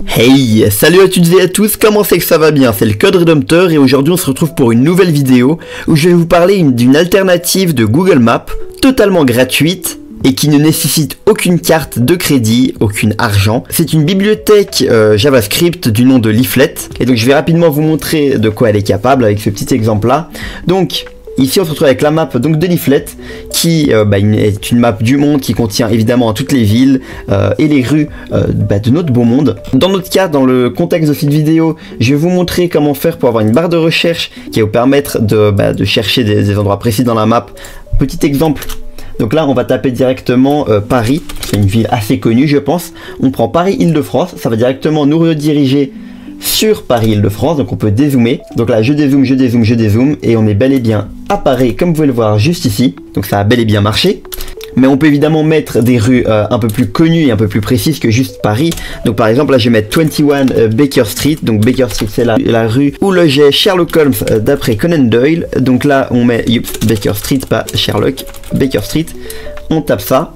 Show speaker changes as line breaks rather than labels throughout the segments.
Hey, salut à toutes et à tous, comment c'est que ça va bien? C'est le Code Rédempteur et aujourd'hui on se retrouve pour une nouvelle vidéo où je vais vous parler d'une alternative de Google Maps totalement gratuite et qui ne nécessite aucune carte de crédit, aucun argent. C'est une bibliothèque JavaScript du nom de Leaflet et donc je vais rapidement vous montrer de quoi elle est capable avec ce petit exemple là. Donc ici on se retrouve avec la map donc de Leaflet qui est une map du monde qui contient évidemment toutes les villes et les rues de notre beau monde. Dans notre cas, dans le contexte de cette vidéo, je vais vous montrer comment faire pour avoir une barre de recherche qui va vous permettre de chercher des endroits précis dans la map. Petit exemple. Donc là on va taper directement Paris, c'est une ville assez connue je pense. On prend Paris-Île-de-France, ça va directement nous rediriger sur Paris-Île-de-France, donc on peut dézoomer. Donc là je dézoome et on est bel et bien à Paris comme vous pouvez le voir juste ici. Donc ça a bel et bien marché. Mais on peut évidemment mettre des rues un peu plus connues et un peu plus précises que juste Paris. Donc par exemple là je vais mettre 21 Baker Street. Donc Baker Street c'est la rue où logeait Sherlock Holmes d'après Conan Doyle. Donc là on met Baker Street, pas Sherlock, Baker Street. On tape ça.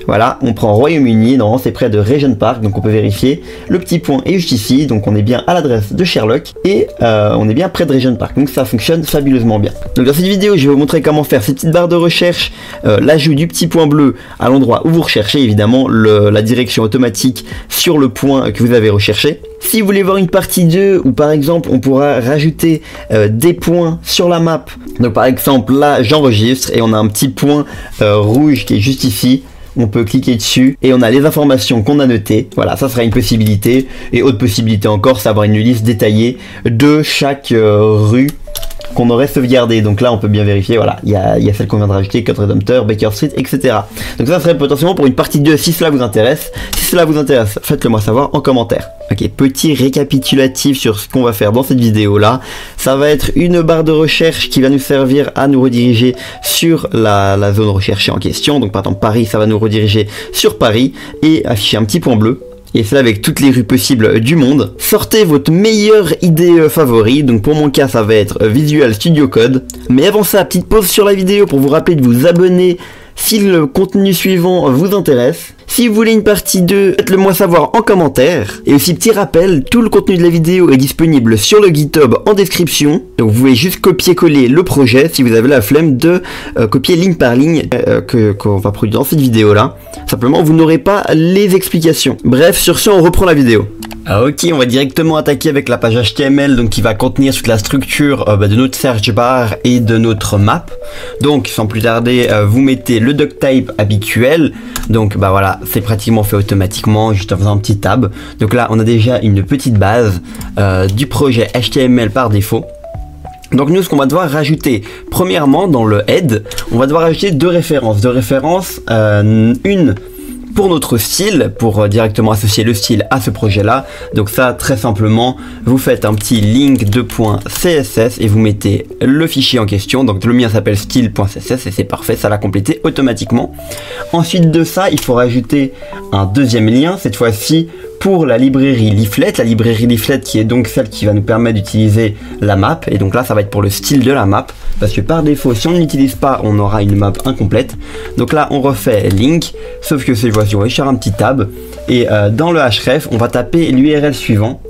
Voilà, on prend Royaume-Uni, normalement c'est près de Regent Park, donc on peut vérifier. Le petit point est juste ici, donc on est bien à l'adresse de Sherlock et on est bien près de Regent Park, donc ça fonctionne fabuleusement bien. Donc dans cette vidéo, je vais vous montrer comment faire ces petites barres de recherche, l'ajout du petit point bleu à l'endroit où vous recherchez, évidemment la direction automatique sur le point que vous avez recherché. Si vous voulez voir une partie 2, ou par exemple on pourra rajouter des points sur la map, donc par exemple là j'enregistre et on a un petit point rouge qui est juste ici. On peut cliquer dessus et on a les informations qu'on a notées. Voilà, ça sera une possibilité. Et autre possibilité encore, c'est avoir une liste détaillée de chaque rue qu'on aurait sauvegardé. Donc là on peut bien vérifier, voilà, il y a celle qu'on vient de rajouter, Code Rédempteur, Baker Street, etc. Donc ça serait potentiellement pour une partie 2 si cela vous intéresse. Si cela vous intéresse, faites-le moi savoir en commentaire. Ok, petit récapitulatif sur ce qu'on va faire dans cette vidéo là. Ça va être une barre de recherche qui va nous servir à nous rediriger sur la zone recherchée en question. Donc par exemple Paris, ça va nous rediriger sur Paris et afficher un petit point bleu. Et cela avec toutes les rues possibles du monde. Sortez votre meilleure idée favori. Donc pour mon cas ça va être Visual Studio Code. Mais avant ça, petite pause sur la vidéo pour vous rappeler de vous abonner si le contenu suivant vous intéresse. Si vous voulez une partie 2, faites-le moi savoir en commentaire. Et aussi petit rappel, tout le contenu de la vidéo est disponible sur le GitHub en description. Donc vous pouvez juste copier-coller le projet si vous avez la flemme de copier ligne par ligne qu'on va produire dans cette vidéo là. Simplement vous n'aurez pas les explications. Bref, sur ce on reprend la vidéo. Ok, on va directement attaquer avec la page HTML donc qui va contenir toute la structure de notre search bar et de notre map. Donc sans plus tarder, vous mettez le duct type habituel. Donc voilà, c'est pratiquement fait automatiquement juste en faisant un petit tab. Donc là on a déjà une petite base du projet HTML par défaut. Donc nous ce qu'on va devoir rajouter, premièrement dans le head, on va devoir rajouter deux références. Une pour notre style, pour directement associer le style à ce projet là. Donc ça très simplement vous faites un petit link de .css et vous mettez le fichier en question. Donc le mien s'appelle style.css et c'est parfait, ça l'a complété automatiquement. Ensuite de ça il faut rajouter un deuxième lien, cette fois-ci pour la librairie Leaflet, qui est donc celle qui va nous permettre d'utiliser la map. Et donc là ça va être pour le style de la map, parce que par défaut si on ne l'utilise pas on aura une map incomplète. Donc là on refait link, sauf que cette fois-ci on va faire un petit tab et dans le href on va taper l'URL suivant.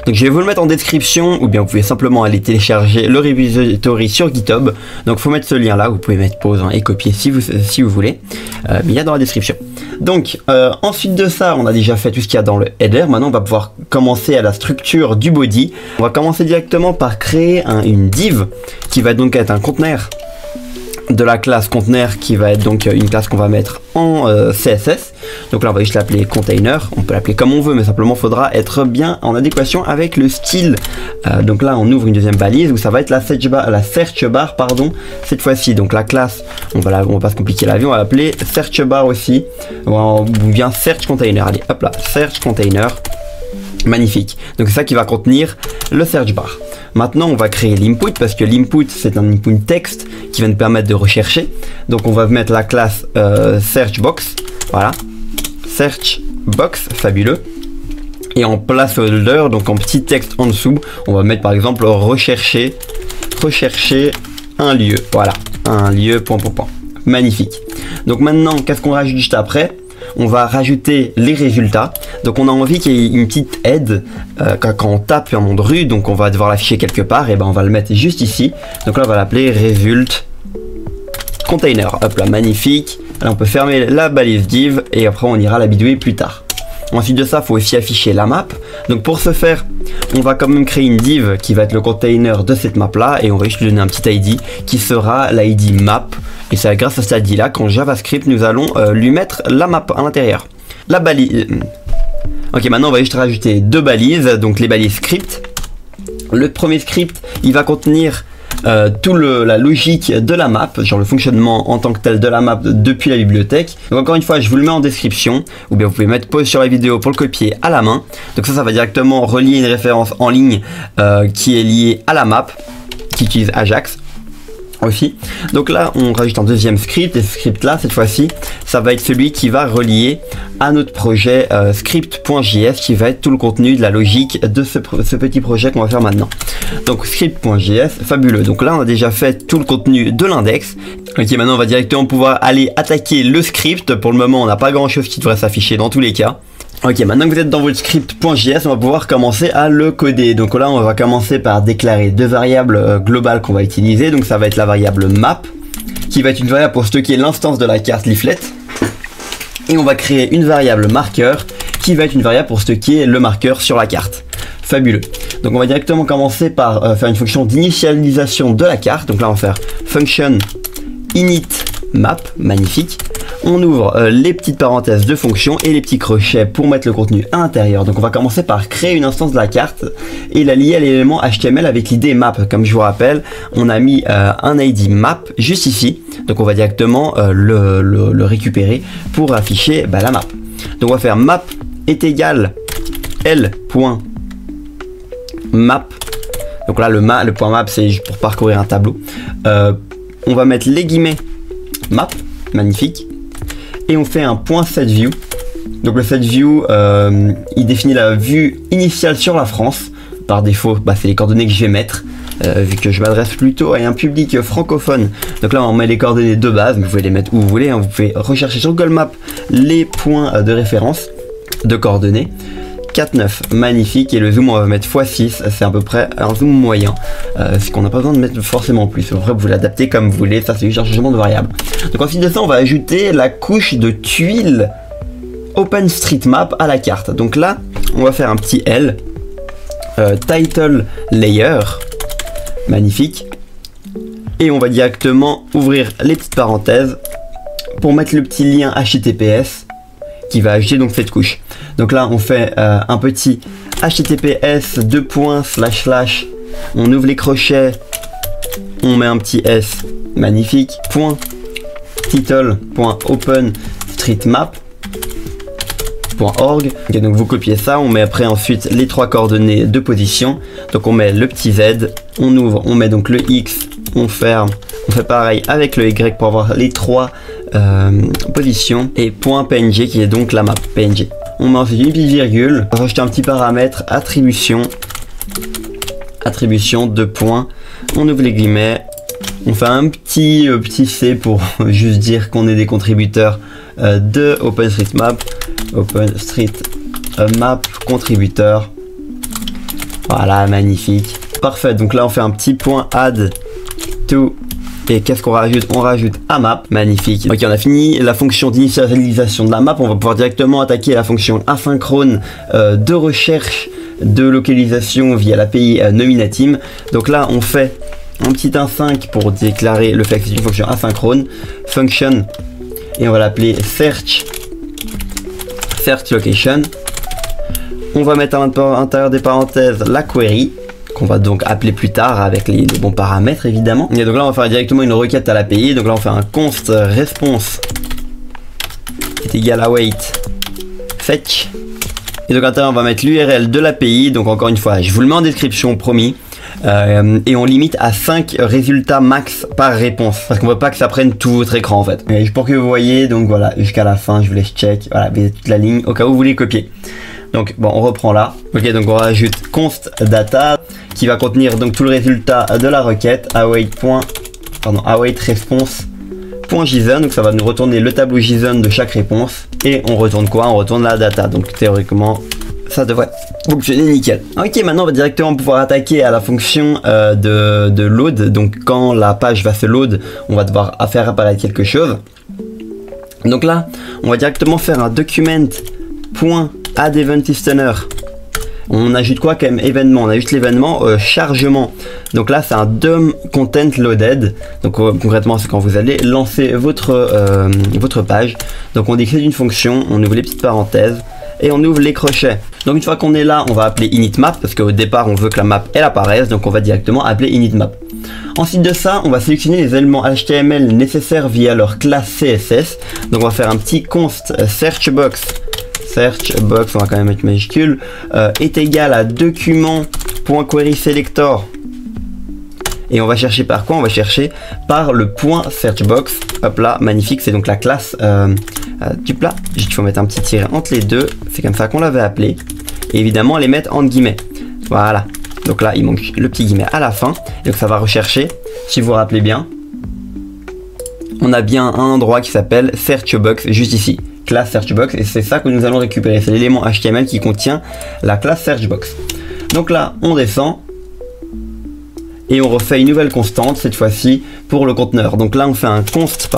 Donc je vais vous le mettre en description ou bien vous pouvez simplement aller télécharger le repository sur GitHub. Donc faut mettre ce lien là, vous pouvez mettre pause et copier si vous voulez, mais il y a dans la description. Donc ensuite de ça on a déjà fait tout ce qu'il y a dans le header. Maintenant on va pouvoir commencer à la structure du body. On va commencer directement par créer une div qui va donc être un conteneur de la classe conteneur qui va être donc une classe qu'on va mettre en CSS. Donc là on va juste l'appeler container, on peut l'appeler comme on veut mais simplement faudra être bien en adéquation avec le style. Donc là on ouvre une deuxième balise où ça va être la search bar pardon, cette fois-ci. Donc la classe on va pas se compliquer la vie, on va l'appeler search bar aussi ou bien search container. Allez hop là, search container, magnifique. Donc c'est ça qui va contenir le search bar. Maintenant on va créer l'input parce que l'input c'est un input texte qui va nous permettre de rechercher. Donc on va mettre la classe search box, voilà, search box, fabuleux. Et en placeholder, donc en petit texte en dessous, on va mettre par exemple rechercher un lieu, voilà, un lieu, point. Magnifique. Donc maintenant qu'est-ce qu'on rajoute juste après? on va rajouter les résultats. Donc on a envie qu'il y ait une petite aide quand on tape un nom de rue, donc on va devoir l'afficher quelque part, et ben on va le mettre juste ici. Donc là on va l'appeler result container. Hop là, magnifique. Là on peut fermer la balise div et après on ira la bidouiller plus tard. Ensuite de ça, il faut aussi afficher la map. Donc pour ce faire, on va quand même créer une div qui va être le container de cette map là et on va juste lui donner un petit ID qui sera l'ID map. Et c'est grâce à cet ID là qu'en JavaScript nous allons lui mettre la map à l'intérieur. La balise. Ok, maintenant on va juste rajouter deux balises, donc les balises script. Le premier script, il va contenir la logique de la map, genre le fonctionnement en tant que tel de la map depuis la bibliothèque. Donc encore une fois, je vous le mets en description, ou bien vous pouvez mettre pause sur la vidéo pour le copier à la main. Donc ça va directement relier une référence en ligne qui est liée à la map, qui utilise Ajax aussi. Donc là on rajoute un deuxième script, et ce script là cette fois-ci ça va être celui qui va relier à notre projet script.js, qui va être tout le contenu de la logique de ce petit projet qu'on va faire maintenant. Donc script.js, fabuleux. Donc là on a déjà fait tout le contenu de l'index. Ok, maintenant on va directement pouvoir aller attaquer le script. Pour le moment on n'a pas grand chose qui devrait s'afficher dans tous les cas. Ok, maintenant que vous êtes dans votre script.js, on va pouvoir commencer à le coder. Donc là, on va commencer par déclarer deux variables globales qu'on va utiliser. Donc ça va être la variable map, qui va être une variable pour stocker l'instance de la carte leaflet. Et on va créer une variable marqueur, qui va être une variable pour stocker le marqueur sur la carte. Fabuleux. Donc on va directement commencer par faire une fonction d'initialisation de la carte. Donc là, on va faire function init map, magnifique. On ouvre les petites parenthèses de fonction et les petits crochets pour mettre le contenu à l'intérieur. Donc on va commencer par créer une instance de la carte et la lier à l'élément HTML avec l'id map. Comme je vous rappelle, on a mis un ID map juste ici. Donc on va directement le récupérer pour afficher la map. Donc on va faire map est égal l.map. Donc là le point map c'est pour parcourir un tableau. On va mettre les guillemets map, magnifique. Et on fait un point setView. Donc le setView, il définit la vue initiale sur la France. Par défaut, c'est les coordonnées que je vais mettre, vu que je m'adresse plutôt à un public francophone. Donc là, on met les coordonnées de base, mais vous pouvez les mettre où vous voulez. Vous pouvez rechercher sur Google Maps les points de référence de coordonnées. 4,9, magnifique. Et le zoom, on va mettre x6, c'est à peu près un zoom moyen. Ce qu'on n'a pas besoin de mettre forcément plus. Après, vous l'adaptez comme vous voulez. Ça, c'est juste un changement de variable. Donc ensuite de ça, on va ajouter la couche de tuiles OpenStreetMap à la carte. Donc là, on va faire un petit L, title layer, magnifique. Et on va directement ouvrir les petites parenthèses pour mettre le petit lien HTTPS qui va ajouter donc cette couche. Donc là, on fait un petit HTTPS : on ouvre les crochets, on met un petit S, magnifique, point title.openstreetmap.org. Okay, donc vous copiez ça, on met après ensuite les trois coordonnées de position. Donc on met le petit Z, on ouvre, on met donc le X, on ferme, on fait pareil avec le Y pour avoir les trois positions, et .png qui est donc la map PNG. On met ensuite une petite virgule, on va rajouter un petit paramètre attribution de points, on ouvre les guillemets, on fait un petit C pour juste dire qu'on est des contributeurs de OpenStreetMap contributeur. Voilà, magnifique, parfait. Donc là on fait un petit point add to. Et qu'est-ce qu'on rajoute? On rajoute AMAP, magnifique. Ok, on a fini la fonction d'initialisation de la map. On va pouvoir directement attaquer la fonction asynchrone de recherche de localisation via l'API Nominatim. Donc là, on fait un petit async pour déclarer le fait que c'est une fonction asynchrone. Function, et on va l'appeler search location. On va mettre à l'intérieur des parenthèses la query, qu'on va donc appeler plus tard avec les bons paramètres évidemment. Et donc là on va faire directement une requête à l'API. Donc là on fait un const response est égal à await fetch. Et donc à l'intérieur on va mettre l'URL de l'API. Donc encore une fois, je vous le mets en description, promis. Et on limite à 5 résultats max par réponse, parce qu'on veut pas que ça prenne tout votre écran en fait. Et pour que vous voyez, donc voilà, jusqu'à la fin, je vous laisse check. Voilà, vous avez toute la ligne au cas où vous voulez copier. Donc bon, on reprend là. Ok, donc on rajoute const data qui va contenir donc tout le résultat de la requête await response .json, donc ça va nous retourner le tableau JSON de chaque réponse. Et on retourne quoi? On retourne la data. Donc théoriquement, ça devrait fonctionner nickel. Ok, maintenant on va directement pouvoir attaquer à la fonction de load. Donc quand la page va se load, on va devoir faire apparaître quelque chose. Donc là, on va directement faire un document.addEventListener. On ajoute quoi comme événement? On ajoute l'événement chargement. Donc là c'est un DOM content loaded. Donc concrètement c'est quand vous allez lancer votre page. Donc on décrit une fonction, on ouvre les petites parenthèses et on ouvre les crochets. Donc une fois qu'on est là, on va appeler initMap parce qu'au départ on veut que la map elle apparaisse. Donc on va directement appeler initMap. Ensuite de ça, on va sélectionner les éléments HTML nécessaires via leur classe CSS. Donc on va faire un petit const searchbox. Searchbox, on va quand même mettre majuscule, est égal à document.querySelector. Et on va chercher par quoi? On va chercher par le point searchbox. Hop là, magnifique, c'est donc la classe du plat. Il faut mettre un petit tiret entre les deux, c'est comme ça qu'on l'avait appelé. Et évidemment, les mettre en guillemets. Voilà. Donc là, il manque le petit guillemet à la fin. Et donc ça va rechercher, si vous vous rappelez bien, on a bien un endroit qui s'appelle searchbox juste ici. Classe searchbox, et c'est ça que nous allons récupérer, c'est l'élément HTML qui contient la classe searchbox. Donc là on descend et on refait une nouvelle constante cette fois-ci pour le conteneur. Donc là on fait un const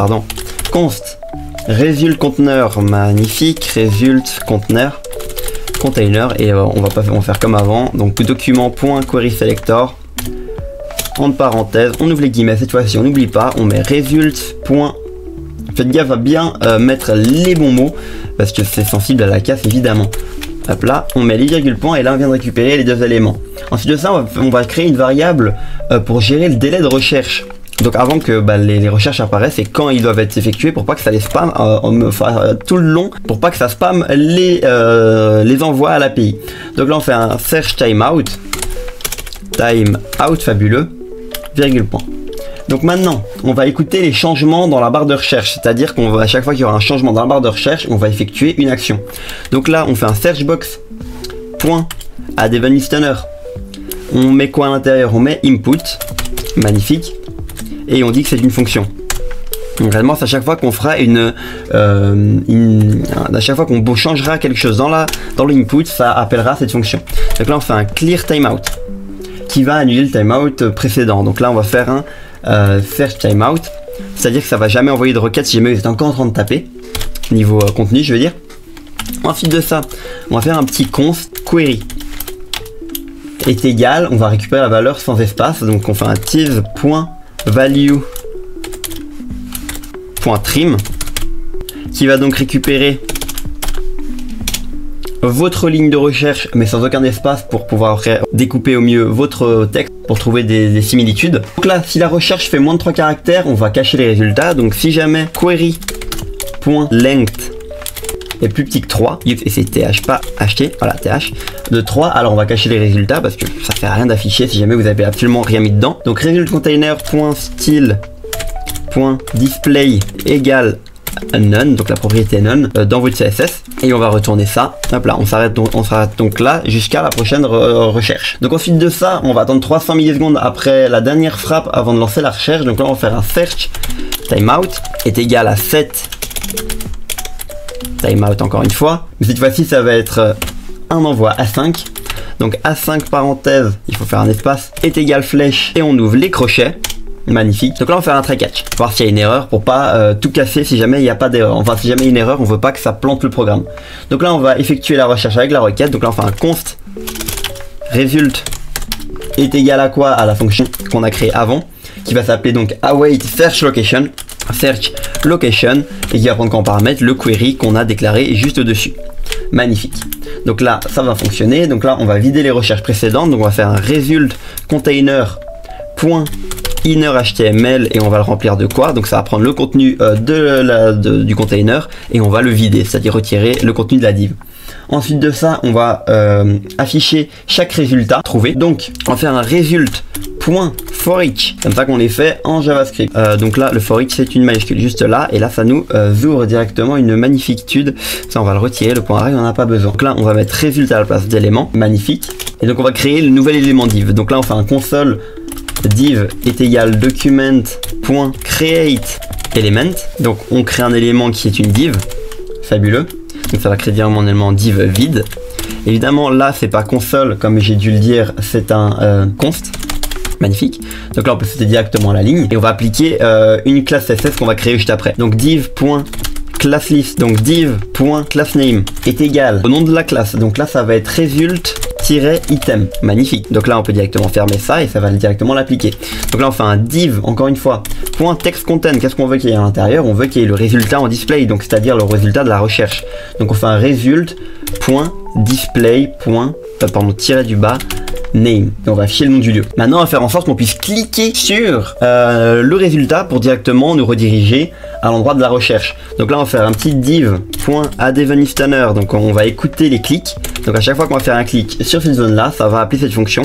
result conteneur, magnifique, result conteneur container, et on va faire comme avant. Donc document.querySelector, entre parenthèses on ouvre les guillemets, cette fois-ci on n'oublie pas, on met result. Faites gaffe à bien mettre les bons mots parce que c'est sensible à la casse évidemment. Hop là, on met les virgules points et là on vient de récupérer les deux éléments. Ensuite de ça, on va créer une variable pour gérer le délai de recherche. Donc avant que les recherches apparaissent et quand ils doivent être effectués pour pas que ça les spam tout le long, pour pas que ça spam les envoie à l'API. Donc là on fait un search timeout fabuleux, virgule point. Donc maintenant, on va écouter les changements dans la barre de recherche, c'est-à-dire qu'on va, à chaque fois qu'il y aura un changement dans la barre de recherche, on va effectuer une action. Donc là, on fait un searchbox.addEventListener. On met quoi à l'intérieur? On met input, magnifique, et on dit que c'est une fonction. Donc vraiment, c'est à chaque fois qu'on fera à chaque fois qu'on changera quelque chose dans l'input, ça appellera cette fonction. Donc là, on fait un clear timeout qui va annuler le timeout précédent. Donc là, on va faire un search timeout, c'est-à-dire que ça va jamais envoyer de requête si jamais vous êtes encore en train de taper, niveau contenu je veux dire. Ensuite de ça, on va faire un petit const query est égal, on va récupérer la valeur sans espace, donc on fait un tis.value.trim qui va donc récupérer votre ligne de recherche mais sans aucun espace pour pouvoir découper au mieux votre texte pour trouver des similitudes. Donc là, si la recherche fait moins de 3 caractères, on va cacher les résultats. Donc si jamais query.length est plus petit que 3, et c'est th pas ht, voilà th de 3, alors on va cacher les résultats parce que ça fait rien d'afficher si jamais vous avez absolument rien mis dedans. Donc result container.style.display égale none, donc la propriété none dans votre CSS, et on va retourner ça. Hop là, on s'arrête donc là jusqu'à la prochaine recherche. Donc ensuite de ça, on va attendre 300 millisecondes après la dernière frappe avant de lancer la recherche. Donc là, on va faire un search timeout est égal à 7 timeout encore une fois, mais cette fois-ci ça va être un envoi A5. Donc A5 parenthèse, il faut faire un espace, est égal flèche, et on ouvre les crochets. Magnifique. Donc là on va faire un try catch, voir s'il y a une erreur pour pas tout casser si jamais il n'y a pas d'erreur. Enfin si jamais il y a une erreur, on veut pas que ça plante le programme. Donc là on va effectuer la recherche avec la requête. Donc là on fait un const result est égal à quoi? À la fonction qu'on a créée avant, qui va s'appeler donc await search location, et qui va prendre comme paramètre le query qu'on a déclaré juste au-dessus. Magnifique. Donc là ça va fonctionner. Donc là on va vider les recherches précédentes. Donc on va faire un result container.inner HTML et on va le remplir de quoi? Donc ça va prendre le contenu du container et on va le vider, c'est-à-dire retirer le contenu de la div. Ensuite de ça, on va afficher chaque résultat trouvé. Donc on va faire un result.forEach, comme ça qu'on les fait en JavaScript. Donc là, le forEach c'est une majuscule juste là, et là ça nous ouvre directement une magnifique tude. Ça on va le retirer, le point arrêt on n'en a pas besoin. Donc là on va mettre résultat à la place d'élément, magnifique. Et donc on va créer le nouvel élément div. Donc là on fait un console div est égal document.create element. Donc on crée un élément qui est une div. Fabuleux. Donc ça va créer directement un élément div vide. Évidemment là c'est pas console comme j'ai dû le dire, c'est un const. Magnifique. Donc là on peut citer directement la ligne et on va appliquer une classe CSS qu'on va créer juste après. Donc div.classList, donc div.className est égal au nom de la classe. Donc là ça va être result-item. Magnifique. Donc là on peut directement fermer ça et ça va directement l'appliquer. Donc là on fait un div, encore une fois, .textContent. Qu'est-ce qu'on veut qu'il y ait à l'intérieur? On veut qu'il y ait le résultat en display, donc c'est-à-dire le résultat de la recherche. Donc on fait un result.display. Tiré du bas name. Et on va afficher le nom du lieu. Maintenant, on va faire en sorte qu'on puisse cliquer sur le résultat pour directement nous rediriger à l'endroit de la recherche. Donc là, on va faire un petit div.addEventListener. Donc on va écouter les clics. Donc à chaque fois qu'on va faire un clic sur cette zone-là, ça va appeler cette fonction.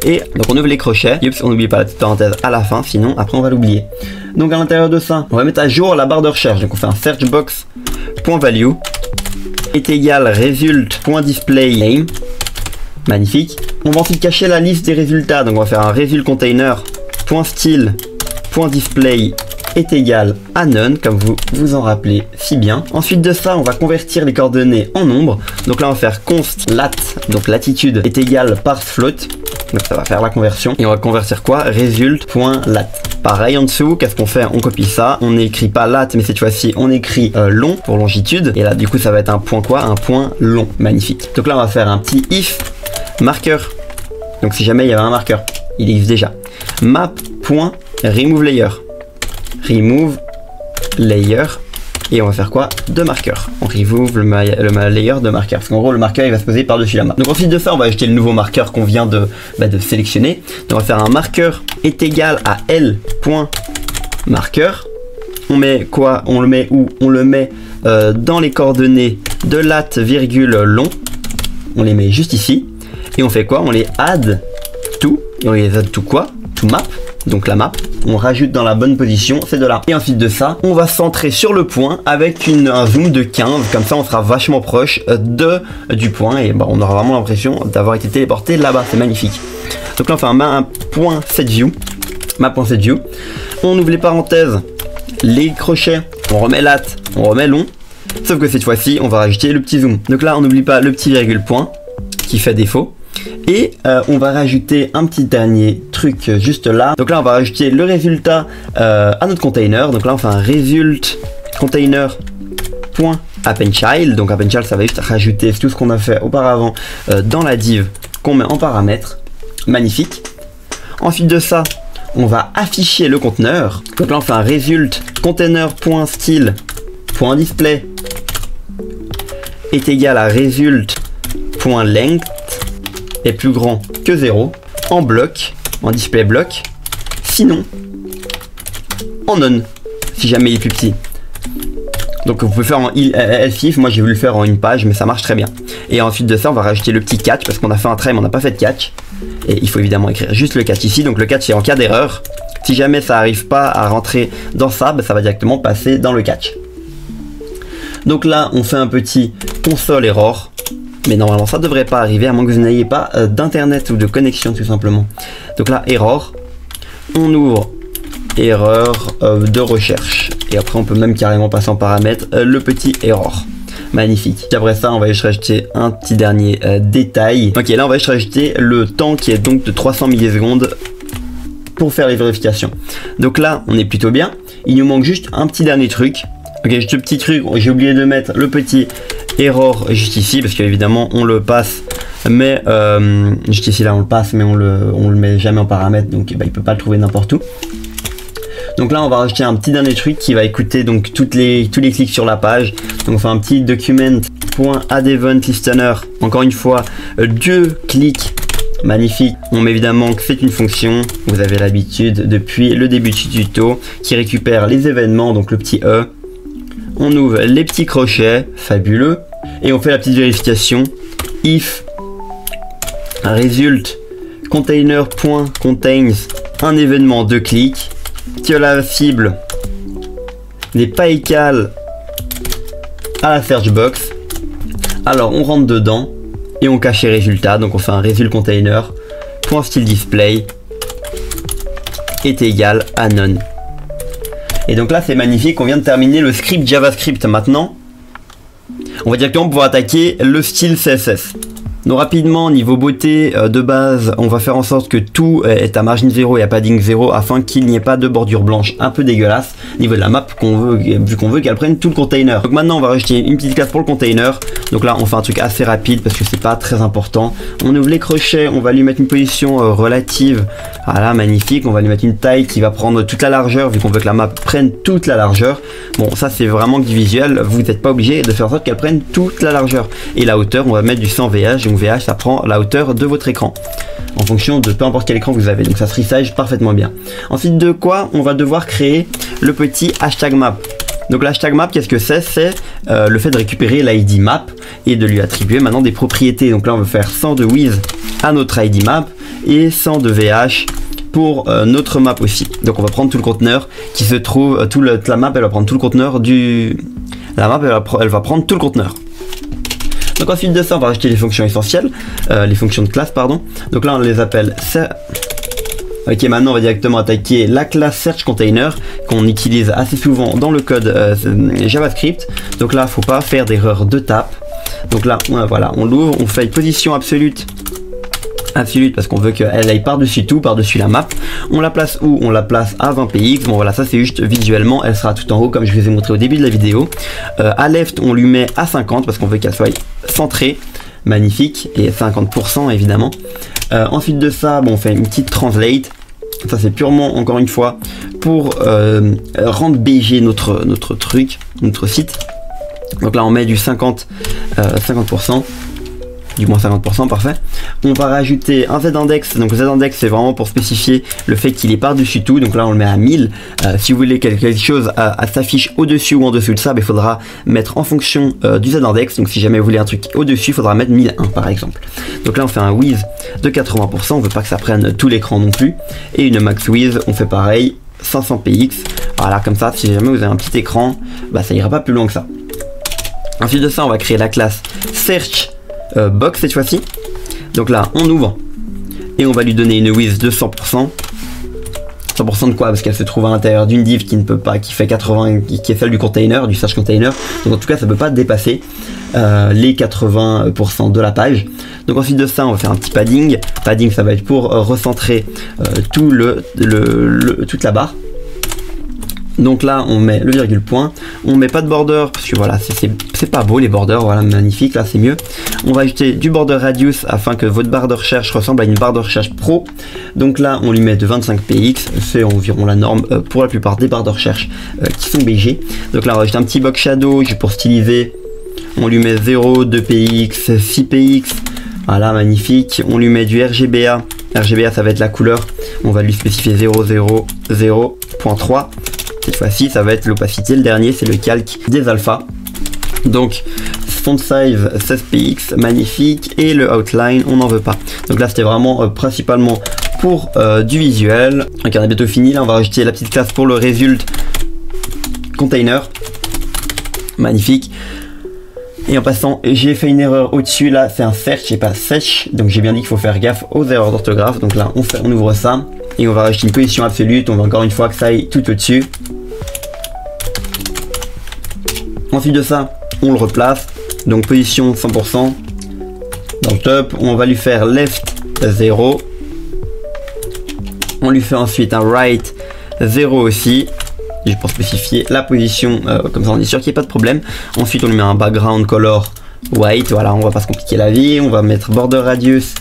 Et donc on ouvre les crochets. Oups, on n'oublie pas la petite parenthèse à la fin, sinon après on va l'oublier. Donc à l'intérieur de ça, on va mettre à jour la barre de recherche. Donc on fait un searchbox.value est égal result.displayName. Magnifique. On va ensuite cacher la liste des résultats. Donc on va faire un result_container.style.display est égal à none, comme vous vous en rappelez si bien. Ensuite de ça, on va convertir les coordonnées en nombre. Donc là, on va faire const lat, donc latitude est égal parsefloat. Donc ça va faire la conversion. Et on va convertir quoi? Result.lat. Pareil en dessous, qu'est-ce qu'on fait? On copie ça. On n'écrit pas lat, mais cette fois-ci, on écrit long pour longitude. Et là, du coup, ça va être un point quoi? Un point long. Magnifique. Donc là, on va faire un petit if marqueur. Donc si jamais il y avait un marqueur, il existe déjà. Map.removeLayer. Remove layer. Et on va faire quoi? De marqueur. On remove le layer de marqueur. Parce qu'en gros, le marqueur, il va se poser par-dessus la map. Donc ensuite de ça, on va ajouter le nouveau marqueur qu'on vient de sélectionner. Donc on va faire un marqueur est égal à L.marqueur. On met quoi? On le met où? On le met dans les coordonnées de lat, long. On les met juste ici. Et on fait quoi? On les add to. Et on les add to quoi? To map. Donc la map, on rajoute dans la bonne position ces deux là. Et ensuite de ça, on va centrer sur le point avec un zoom de 15. Comme ça, on sera vachement proche du point. Et on aura vraiment l'impression d'avoir été téléporté là-bas. C'est magnifique. Donc là, on fait un point setView. Map.setView. On ouvre les parenthèses, les crochets. On remet lat, on remet long. Sauf que cette fois-ci, on va rajouter le petit zoom. Donc là, on n'oublie pas le petit virgule point qui fait défaut. Et on va rajouter un petit dernier truc juste là. Donc là on va rajouter le résultat à notre container. Donc là on fait un result container.appendChild. Donc appendChild ça va juste rajouter tout ce qu'on a fait auparavant dans la div qu'on met en paramètre. Magnifique. Ensuite de ça, on va afficher le conteneur. Donc là on fait un result container.style.display est égal à result.length est plus grand que 0 en bloc, en display bloc, sinon en none, si jamais il est plus petit. Donc vous pouvez faire en else if, moi j'ai voulu le faire en une page, mais ça marche très bien. Et ensuite de ça, on va rajouter le petit catch, parce qu'on a fait un try mais on n'a pas fait de catch. Et il faut évidemment écrire juste le catch ici, donc le catch c'est en cas d'erreur. Si jamais ça n'arrive pas à rentrer dans ça, ça va directement passer dans le catch. Donc là, on fait un petit console error. Mais normalement ça devrait pas arriver à moins que vous n'ayez pas d'internet ou de connexion tout simplement. Donc là erreur, on ouvre erreur de recherche et après on peut même carrément passer en paramètre le petit error. Magnifique. Et après ça on va juste rajouter un petit dernier détail. Ok, là on va juste rajouter le temps qui est donc de 300 millisecondes pour faire les vérifications. Donc là on est plutôt bien. Il nous manque juste un petit dernier truc. Ok, juste un petit truc, j'ai oublié de mettre le petit error juste ici parce qu'évidemment on le passe, mais juste ici là on le passe, mais on le met jamais en paramètre, donc il peut pas le trouver n'importe où. Donc là on va rajouter un petit dernier truc qui va écouter donc tous les clics sur la page. Donc on fait un petit document.addEventListener, encore une fois 2 clics. Magnifique. On met évidemment que c'est une fonction, vous avez l'habitude depuis le début du tuto, qui récupère les événements, donc le petit E. On ouvre les petits crochets, fabuleux, et on fait la petite vérification if result container.contains un événement de clic que la cible n'est pas égale à la search box. Alors on rentre dedans et on cache les résultats. Donc on fait un result container.styleDisplay est égal à none. Et donc là c'est magnifique, on vient de terminer le script JavaScript. Maintenant on va directement pouvoir attaquer le style CSS. Donc rapidement, niveau beauté de base, on va faire en sorte que tout est à margin 0 et à padding 0 afin qu'il n'y ait pas de bordure blanche un peu dégueulasse niveau de la map vu qu'on veut qu'elle prenne tout le container. Donc maintenant on va rajouter une petite classe pour le container. Donc là on fait un truc assez rapide parce que c'est pas très important. On ouvre les crochets, on va lui mettre une position relative. Voilà, magnifique. On va lui mettre une taille qui va prendre toute la largeur vu qu'on veut que la map prenne toute la largeur. Bon, ça c'est vraiment du visuel, vous n'êtes pas obligé de faire en sorte qu'elle prenne toute la largeur. Et la hauteur, on va mettre du 100 VH. Donc VH ça prend la hauteur de votre écran en fonction de peu importe quel écran vous avez, donc ça se resize parfaitement bien. Ensuite de quoi on va devoir créer le petit hashtag map. Donc l'hashtag map, qu'est-ce que c'est le fait de récupérer l'ID map et de lui attribuer maintenant des propriétés. Donc là on veut faire 100 de width à notre ID map et 100 de VH pour notre map aussi. Donc on va prendre tout le conteneur qui se trouve, la map elle va prendre tout le conteneur elle va prendre tout le conteneur. Donc ensuite de ça on va rajouter les fonctions essentielles, les fonctions de classe pardon. Donc là on les appelle ok, maintenant on va directement attaquer la classe search container qu'on utilise assez souvent dans le code JavaScript. Donc là faut pas faire d'erreur de tape. Donc là voilà, on l'ouvre, on fait une position absolute parce qu'on veut qu'elle aille par-dessus tout, par-dessus la map. On la place où? On la place à 20 px. Bon voilà, ça c'est juste visuellement, elle sera tout en haut comme je vous ai montré au début de la vidéo. À left on lui met à 50 parce qu'on veut qu'elle soit centrée, magnifique, et 50% évidemment. Ensuite de ça, bon, on fait une petite translate. Ça c'est purement, encore une fois, pour rendre BG notre truc, notre site. Donc là on met du 50%. Du moins 50%, parfait. On va rajouter un z-index. Donc le z-index c'est vraiment pour spécifier le fait qu'il est par-dessus tout. Donc là on le met à 1000. Si vous voulez que quelque chose s'affiche au-dessus ou en dessous de ça, il faudra mettre en fonction du z-index. Donc si jamais vous voulez un truc au-dessus, il faudra mettre 1001 par exemple. Donc là on fait un width de 80%. On veut pas que ça prenne tout l'écran non plus. Et une max width, on fait pareil, 500 px. Voilà, comme ça, si jamais vous avez un petit écran, bah ça ira pas plus loin que ça. Ensuite de ça, on va créer la classe search box cette fois-ci. Donc là on ouvre et on va lui donner une width de 100%. 100% de quoi? Parce qu'elle se trouve à l'intérieur d'une div qui ne peut pas, qui fait 80, qui est celle du container, du search container. Donc en tout cas ça ne peut pas dépasser les 80% de la page. Donc ensuite de ça on va faire un petit padding. Padding ça va être pour recentrer toute la barre. Donc là on met le virgule point, on met pas de border parce que voilà c'est pas beau les borders, voilà magnifique, là c'est mieux. On va ajouter du border radius afin que votre barre de recherche ressemble à une barre de recherche pro. Donc là on lui met de 25 px, c'est environ la norme pour la plupart des barres de recherche qui sont BG. Donc là on va ajouter un petit box shadow pour styliser, on lui met 0, 2 px, 6 px, voilà magnifique. On lui met du RGBA, RGBA ça va être la couleur, on va lui spécifier 0,0.3. Cette fois-ci, ça va être l'opacité. Le dernier, c'est le calque des alphas. Donc, font size 16 px, magnifique. Et le outline, on n'en veut pas. Donc là, c'était vraiment principalement pour du visuel. Donc, on est bientôt fini. Là, on va rajouter la petite classe pour le result container. Magnifique. Et en passant, j'ai fait une erreur au-dessus. Là, c'est un search et pas sèche. Donc, j'ai bien dit qu'il faut faire gaffe aux erreurs d'orthographe. Donc là, on ouvre ça. Et on va rajouter une position absolue. On va encore une fois que ça aille tout au-dessus. Ensuite de ça, on le replace. Donc position 100%. Dans le top, on va lui faire left 0. On lui fait ensuite un right 0 aussi. Juste pour spécifier la position. Comme ça on est sûr qu'il n'y a pas de problème. Ensuite on lui met un background color white. Voilà, on va pas se compliquer la vie. On va mettre border radius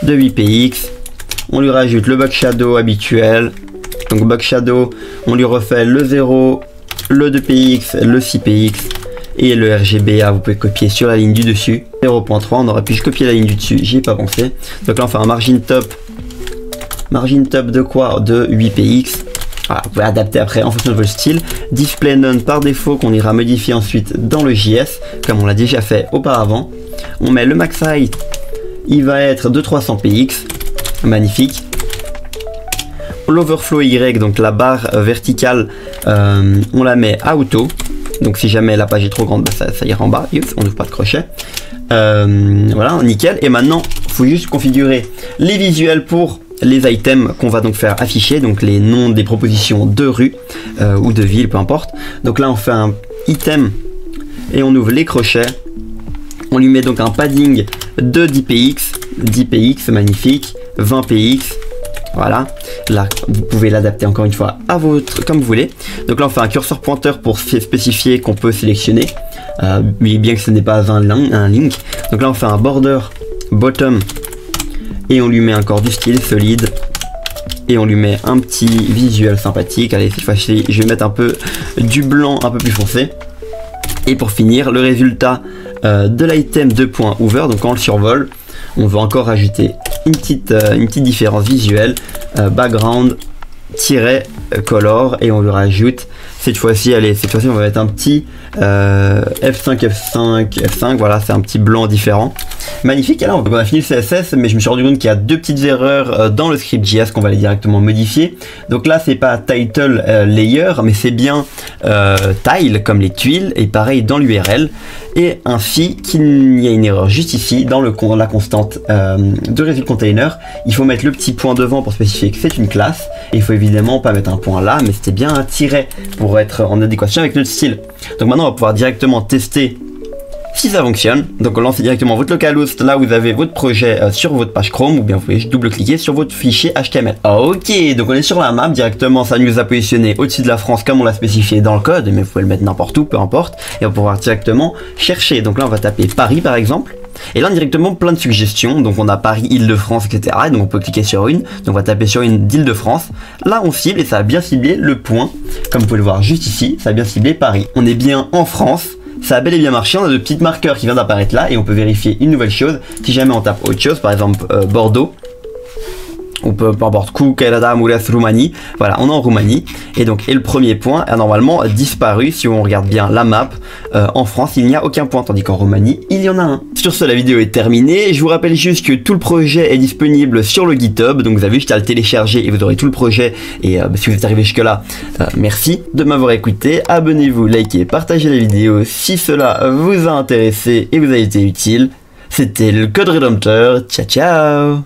de 8 px. On lui rajoute le box shadow habituel. Donc box shadow, on lui refait le 0, le 2px, le 6px et le RGBA. Vous pouvez copier sur la ligne du dessus. 0.3, on aurait pu juste copier la ligne du dessus, j'y ai pas pensé. Donc là on fait un margin top. Margin top de quoi? De 8px. Voilà, vous pouvez adapter après en fonction de votre style. Display none par défaut qu'on ira modifier ensuite dans le JS, comme on l'a déjà fait auparavant. On met le max height, il va être de 300px. Magnifique. L'overflow Y, donc la barre verticale, on la met à auto. Donc si jamais la page est trop grande, bah ça ira en bas. On n'ouvre pas de crochet. Voilà, nickel. Et maintenant, il faut juste configurer les visuels pour les items qu'on va donc faire afficher, donc les noms des propositions de rue ou de ville, peu importe. Donc là on fait un item et on ouvre les crochets. On lui met donc un padding de 10 px, 10 px, magnifique, 20 px. Voilà, là vous pouvez l'adapter encore une fois à votre comme vous voulez. Donc là on fait un curseur pointeur pour spécifier qu'on peut sélectionner, mais bien que ce n'est pas un link. Donc là on fait un border bottom et on lui met encore du style solide et on lui met un petit visuel sympathique. Allez, cette fois-ci je vais mettre un peu du blanc un peu plus foncé. Et pour finir, le résultat de l'item 2.over, donc quand on le survole, on va encore rajouter une petite différence visuelle, background color, et on lui rajoute cette fois-ci, allez, cette fois-ci on va mettre un petit F5, F5, F5, voilà, c'est un petit blanc différent. Magnifique. Alors on a fini le CSS, mais je me suis rendu compte qu'il y a deux petites erreurs dans le script JS qu'on va aller directement modifier. Donc là c'est pas title layer, mais c'est bien tile comme les tuiles, et pareil dans l'URL. Et ainsi qu'il y a une erreur juste ici dans la constante de result container. Il faut mettre le petit point devant pour spécifier que c'est une classe, et il faut évidemment pas mettre un point là, mais c'était bien un tiret pour être en adéquation avec notre style. Donc maintenant on va pouvoir directement tester si ça fonctionne. Donc on lance directement votre localhost, là où vous avez votre projet sur votre page Chrome, ou bien vous pouvez double-cliquer sur votre fichier HTML. Ok, donc on est sur la map directement, ça nous a positionné au-dessus de la France comme on l'a spécifié dans le code, mais vous pouvez le mettre n'importe où, peu importe, et on va pouvoir directement chercher. Donc là on va taper Paris par exemple, et là directement plein de suggestions. Donc on a Paris, Île-de-France, etc. Et donc on peut cliquer sur une, donc on va taper sur une d'Île-de-France. Là on cible et ça a bien ciblé le point, comme vous pouvez le voir juste ici, ça a bien ciblé Paris. On est bien en France. Ça a bel et bien marché, on a de petits marqueurs qui viennent d'apparaître là, et on peut vérifier une nouvelle chose. Si jamais on tape autre chose, par exemple Bordeaux, ou peu importe, Canada, Moulas, Roumanie, voilà, on est en Roumanie, et donc le premier point a normalement disparu. Si on regarde bien la map, en France il n'y a aucun point, tandis qu'en Roumanie il y en a un. Sur ce, la vidéo est terminée. Je vous rappelle juste que tout le projet est disponible sur le GitHub, donc vous avez juste à le télécharger et vous aurez tout le projet. Et si vous êtes arrivé jusque là, merci de m'avoir écouté. Abonnez-vous, likez, partagez la vidéo si cela vous a intéressé et vous a été utile. C'était le Code Rédempteur, ciao ciao.